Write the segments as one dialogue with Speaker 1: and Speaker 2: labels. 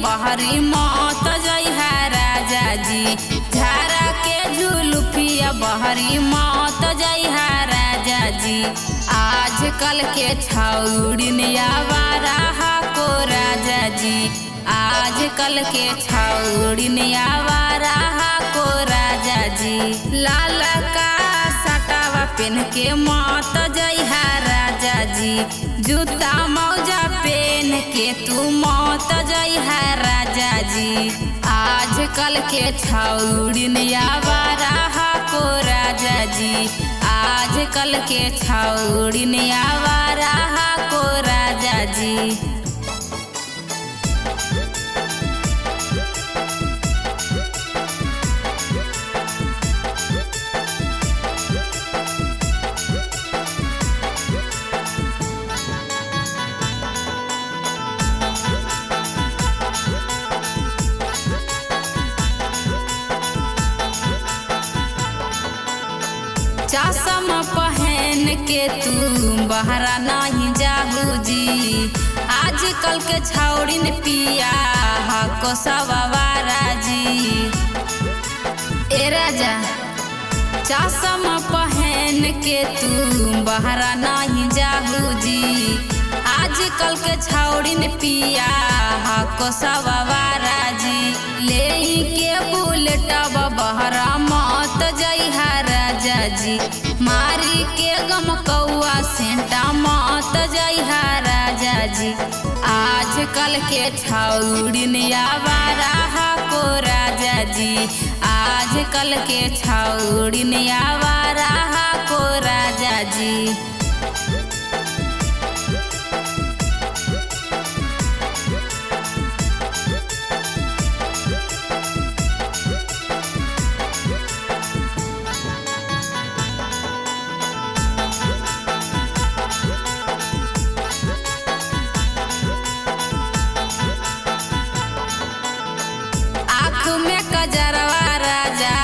Speaker 1: बहरी मत जइहा राजा जी। झारा के जुलुफिया बहरी मत जइहा राजा जी। आजकल के छौड़िन आवारा को राजा जी। आजकल के छौड़िन आवारा को राजा जी। लाल का सटावा पेन के मत जइहा राजा जी। जूता मौजा पेन के तू मत जइहा राजा जी। आजकल के छौड़िन आवारा को राजा जी। आजकल के छौड़िन आवारा को राजा जी। चश्मा पहन के तू बहरा नहीं जाहू जी। आजकल के छौड़िन पिया हको सवारा जी। ए राजा चश्मा पहन के तू बहरा नहीं जाहू जी। आजकल के छौड़िन पिया हको सवारा जी। ले के बुलेटब बहरा मत जइहा राजा जी। मारी के गम कौआ सेंटा मत जइहा राजा जी। आजकल के छौड़िन आवारा को राजा जी। आजकल के छौड़िन आवारा को राजा जी। कजरवा राजा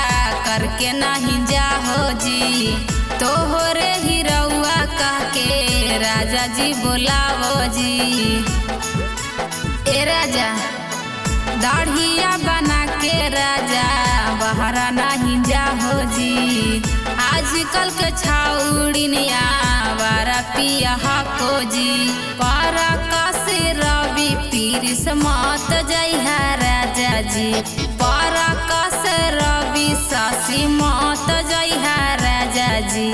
Speaker 1: करके नहीं जाहो जी। तोहरे ही रउआ कह के राजा जी बोलावो जी। ए राजा दाढ़िया बना के राजा बहरा नहीं जाहो जी। आजकल के छौड़िन आवारा पिया हको जी। पारा कसे रवि पीरिस मत जइहा राजा जी। पारा कस रवि सासी मत जइहा राजा जी।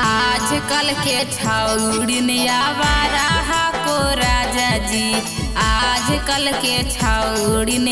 Speaker 1: आजकल के छौड़िन आवारा को राजा जी। आजकल के छौड़िन